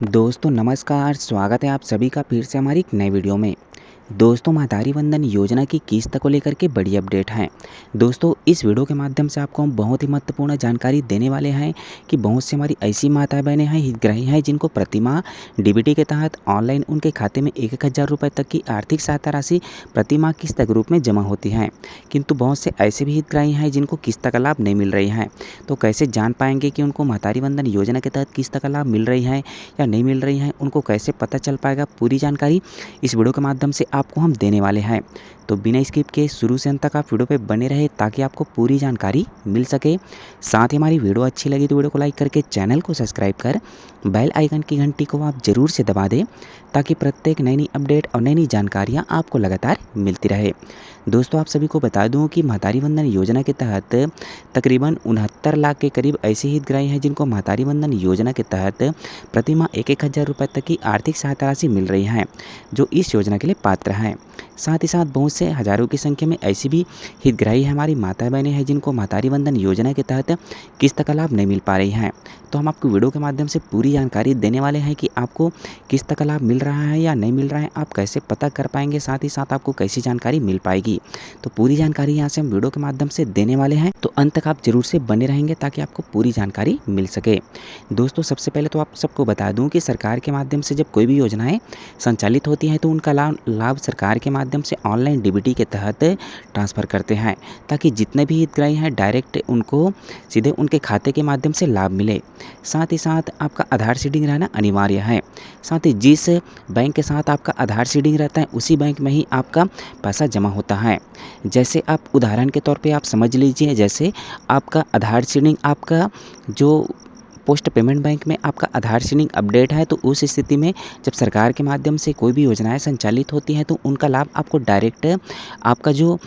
दोस्तों नमस्कार, स्वागत है आप सभी का फिर से हमारी एक नए वीडियो में। दोस्तों मातारी वंदन योजना की किस्त को लेकर के बड़ी अपडेट है। दोस्तों इस वीडियो के माध्यम से आपको हम बहुत ही महत्वपूर्ण जानकारी देने वाले हैं कि बहुत सी हमारी ऐसी माताएं बहनें हैं, हितग्राही हैं जिनको प्रतिमाह डीबीटी के तहत ऑनलाइन उनके खाते में 1,000 रुपये तक की आर्थिक सहायता राशि प्रतिमाह किस्त के रूप में जमा होती है। किंतु बहुत से ऐसे भी हितग्राही हैं जिनको किस्त का लाभ नहीं मिल रही है। तो कैसे जान पाएंगे कि उनको मातारी वंदन योजना के तहत किस्त का लाभ मिल रही है या नहीं मिल रही है, उनको कैसे पता चल पाएगा, पूरी जानकारी इस वीडियो के माध्यम से आपको हम देने वाले हैं। तो बिना स्किप के शुरू से अंत तक आप वीडियो पे बने रहे ताकि आपको पूरी जानकारी मिल सके। साथ ही हमारी वीडियो अच्छी लगी तो वीडियो को लाइक करके चैनल को सब्सक्राइब कर बेल आइकन की घंटी को आप ज़रूर से दबा दें ताकि प्रत्येक नई अपडेट और नई जानकारियाँ आपको लगातार मिलती रहे। दोस्तों आप सभी को बता दूं कि मातारी वंदन योजना के तहत तकरीबन 69 लाख के करीब ऐसे हितग्राही हैं जिनको मातारी वंदन योजना के तहत प्रतिमाह 1,000 रुपये तक की आर्थिक सहायता राशि मिल रही है, जो इस योजना के लिए पात्र हैं। साथ ही साथ बहुत से हज़ारों की संख्या में ऐसी भी हितग्राही हमारी माता बहनें हैं जिनको मातारी वंदन योजना के तहत किस्त का लाभ नहीं मिल पा रही हैं। तो हम आपको वीडियो के माध्यम से पूरी जानकारी देने वाले हैं कि आपको किस्त का लाभ मिल रहा है या नहीं मिल रहा है, आप कैसे पता कर पाएंगे, साथ ही साथ आपको कैसी जानकारी मिल पाएगी। तो पूरी जानकारी यहाँ से हम वीडियो के माध्यम से देने वाले हैं, तो अंत तक आप जरूर से बने रहेंगे ताकि आपको पूरी जानकारी मिल सके। दोस्तों सबसे पहले तो आप सबको बता दूं कि सरकार के माध्यम से जब कोई भी योजनाएं संचालित होती हैं तो उनका लाभ सरकार के माध्यम से ऑनलाइन डीबीटी के तहत ट्रांसफ़र करते हैं ताकि जितने भी हितग्राही हैं डायरेक्ट उनको सीधे उनके खाते के माध्यम से लाभ मिले। साथ ही साथ आपका आधार सीडिंग रहना अनिवार्य है। साथ ही जिस बैंक के साथ आपका आधार सीडिंग रहता है उसी बैंक में ही आपका पैसा जमा होता है। जैसे आप उदाहरण के तौर पे आप समझ लीजिए, जैसे आपका आधार सीडिंग आपका जो पोस्ट पेमेंट बैंक में आपका आधार सीडिंग अपडेट है, तो उस स्थिति में जब सरकार के माध्यम से कोई भी योजनाएं संचालित होती हैं तो उनका लाभ आपको डायरेक्ट आपका जो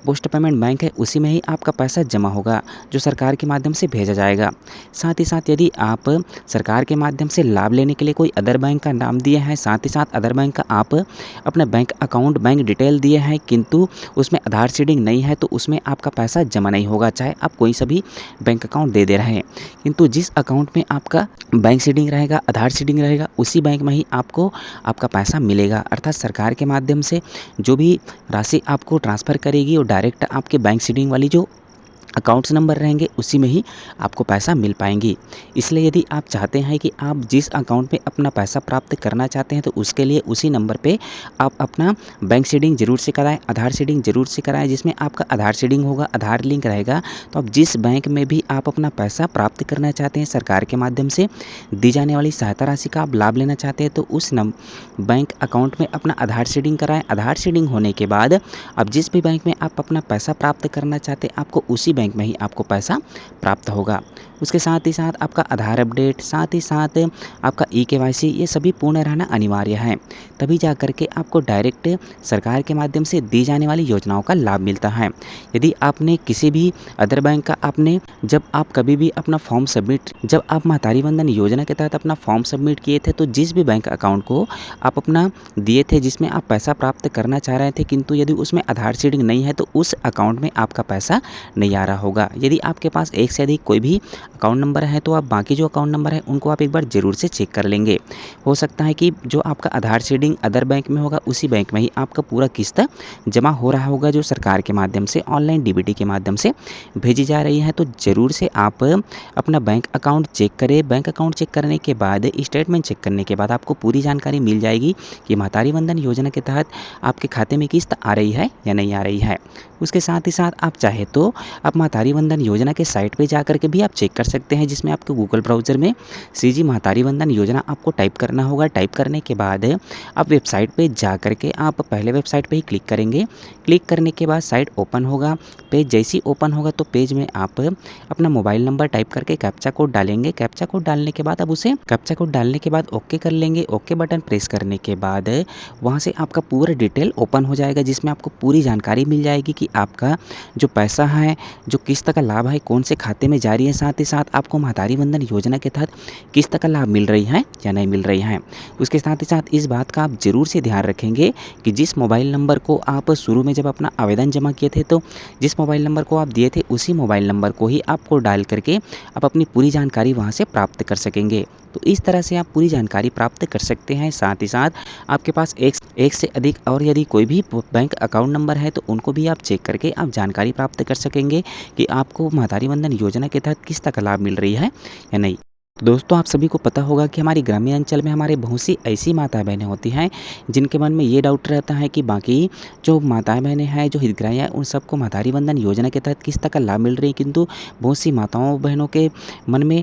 पोस्ट पेमेंट बैंक है उसी में ही आपका पैसा जमा होगा, जो सरकार के माध्यम से भेजा जाएगा। साथ ही साथ यदि आप सरकार के माध्यम से लाभ लेने के लिए कोई अदर बैंक का नाम दिए हैं, साथ ही साथ अदर बैंक का आप अपना बैंक अकाउंट बैंक डिटेल दिए हैं किंतु उसमें आधार सीडिंग नहीं है, तो उसमें आपका पैसा जमा नहीं होगा, चाहे आप कोई सा भी बैंक अकाउंट दे रहे हैं। किंतु जिस अकाउंट में आपका बैंक सीडिंग रहेगा, आधार सीडिंग रहेगा, उसी बैंक में ही आपको आपका पैसा मिलेगा। अर्थात सरकार के माध्यम से जो भी राशि आपको ट्रांसफ़र करेगी वो डायरेक्ट आपके बैंक सीडिंग वाली जो अकाउंट्स नंबर रहेंगे उसी में ही आपको पैसा मिल पाएंगी। इसलिए यदि आप चाहते हैं कि आप जिस अकाउंट में अपना पैसा प्राप्त करना चाहते हैं तो उसके लिए उसी नंबर पे आप अपना बैंक सीडिंग ज़रूर से कराएं, आधार सीडिंग ज़रूर से कराएं। जिसमें आपका आधार सीडिंग होगा, आधार लिंक रहेगा, तो आप जिस बैंक में भी आप अपना पैसा प्राप्त करना चाहते हैं, सरकार के माध्यम से दी जाने वाली सहायता राशि का आप लाभ लेना चाहते हैं, तो उस बैंक अकाउंट में अपना आधार सीडिंग कराएँ। आधार सीडिंग होने के बाद अब जिस भी बैंक में आप अपना पैसा प्राप्त करना चाहते हैं आपको उसी बैंक में ही आपको पैसा प्राप्त होगा। उसके साथ ही साथ आपका आधार अपडेट, साथ ही साथ आपका ई-केवाईसी, ये सभी पूर्ण रहना अनिवार्य है। तभी जा कर के आपको डायरेक्ट सरकार के माध्यम से दी जाने वाली योजनाओं का लाभ मिलता है। यदि आपने किसी भी अदर बैंक का जब आप कभी भी अपना फॉर्म सबमिट, जब आप मातारी वंदन योजना के तहत अपना फॉर्म सबमिट किए थे तो जिस भी बैंक अकाउंट को आप अपना दिए थे जिसमें आप पैसा प्राप्त करना चाह रहे थे, किंतु यदि उसमें आधार सीडिंग नहीं है तो उस अकाउंट में आपका पैसा नहीं आ रहा होगा। यदि आपके पास एक से अधिक कोई भी अकाउंट नंबर है तो आप बाकी जो अकाउंट नंबर है उनको आप एक बार ज़रूर से चेक कर लेंगे। हो सकता है कि जो आपका आधार सीडिंग अदर बैंक में होगा उसी बैंक में ही आपका पूरा किस्त जमा हो रहा होगा, जो सरकार के माध्यम से ऑनलाइन डीबीटी के माध्यम से भेजी जा रही है। तो ज़रूर से आप अपना बैंक अकाउंट चेक करें। बैंक अकाउंट चेक करने के बाद, स्टेटमेंट चेक करने के बाद आपको पूरी जानकारी मिल जाएगी कि मातारी वंदन योजना के तहत आपके खाते में किस्त आ रही है या नहीं आ रही है। उसके साथ ही साथ आप चाहे तो आप मातारी वंदन योजना के साइट पे जा कर के भी आप चेक कर सकते हैं, जिसमें आपको गूगल ब्राउज़र में सीजी मातारी वंदन योजना आपको टाइप करना होगा। टाइप करने के बाद आप वेबसाइट पे जा कर के आप पहले वेबसाइट पे ही क्लिक करेंगे। क्लिक करने के बाद साइट ओपन होगा। पेज जैसे ही ओपन होगा तो पेज में आप अपना मोबाइल नंबर टाइप करके कैप्चा कोड डालेंगे। कैप्चा कोड डालने के बाद अब उसे कैप्चा कोड डालने के बाद ओके कर लेंगे। ओके बटन प्रेस करने के बाद वहाँ से आपका पूरा डिटेल ओपन हो जाएगा, जिसमें आपको पूरी जानकारी मिल जाएगी कि आपका जो पैसा है, जो किस्त का लाभ है, कौन से खाते में जारी है। साथ ही साथ आपको मातारी वंदन योजना के तहत किस्त का लाभ मिल रही है या नहीं मिल रही है। उसके साथ ही साथ इस बात का आप ज़रूर से ध्यान रखेंगे कि जिस मोबाइल नंबर को आप शुरू में जब अपना आवेदन जमा किए थे तो जिस मोबाइल नंबर को आप दिए थे उसी मोबाइल नंबर को ही आपको डायल करके आप अपनी पूरी जानकारी वहाँ से प्राप्त कर सकेंगे। तो इस तरह से आप पूरी जानकारी प्राप्त कर सकते हैं। साथ ही साथ आपके पास एक से अधिक और यदि कोई भी बैंक अकाउंट नंबर है तो उनको भी आप चेक करके आप जानकारी प्राप्त कर सकेंगे कि आपको महतारी वंदन योजना के तहत किस तक लाभ मिल रही है या नहीं। तो दोस्तों, आप सभी को पता होगा कि हमारी ग्रामीण अंचल में हमारे बहुत सी ऐसी माता बहनें होती हैं जिनके मन में ये डाउट रहता है कि बाकी जो माताएं बहनें हैं, जो हितग्राही हैं, उन सबको महतारी वंदन योजना के तहत किस तक का लाभ मिल रही है, किंतु बहुत सी माताओं बहनों के मन में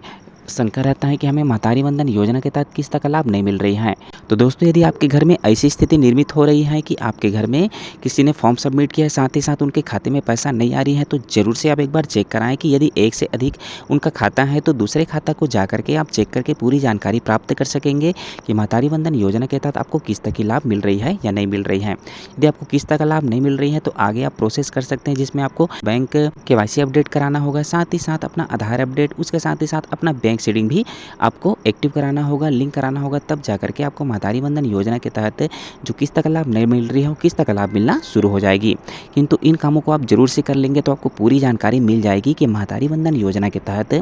शंका रहता है कि हमें महतारी वंदन योजना के तहत किस तक का लाभ नहीं मिल रही है। तो दोस्तों, यदि आपके घर में ऐसी स्थिति निर्मित हो रही है कि आपके घर में किसी ने फॉर्म सबमिट किया है, साथ ही साथ उनके खाते में पैसा नहीं आ रही है, तो ज़रूर से आप एक बार चेक कराएं कि यदि एक से अधिक उनका खाता है तो दूसरे खाता को जा करके आप चेक करके पूरी जानकारी प्राप्त कर सकेंगे कि महतारी वंदन योजना के तहत आपको किस्त की लाभ मिल रही है या नहीं मिल रही है। यदि आपको किस्त का लाभ नहीं मिल रही है तो आगे आप प्रोसेस कर सकते हैं, जिसमें आपको बैंक केवाईसी अपडेट कराना होगा, साथ ही साथ अपना आधार अपडेट, उसके साथ ही साथ अपना बैंक सीडिंग भी आपको एक्टिव कराना होगा, लिंक कराना होगा, तब जाकर के आपको महतारी वंदन योजना के तहत जो किस्त का लाभ नहीं मिल रही है वो किस्त का लाभ मिलना शुरू हो जाएगी। किंतु इन कामों को आप जरूर से कर लेंगे तो आपको पूरी जानकारी मिल जाएगी कि महतारी वंदन योजना के तहत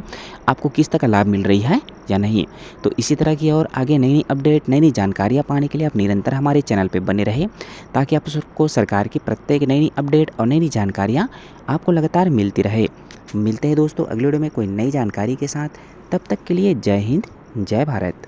आपको किस्त का लाभ मिल रही है या नहीं। तो इसी तरह की और आगे नई नई अपडेट, नई नई जानकारियाँ पाने के लिए आप निरंतर हमारे चैनल पर बने रहे, ताकि आपको सरकार की प्रत्येक नई नई अपडेट और नई नई जानकारियाँ आपको लगातार मिलती रहे। मिलते हैं दोस्तों अगले वीडियो में कोई नई जानकारी के साथ। तब तक के लिए जय हिंद, जय भारत।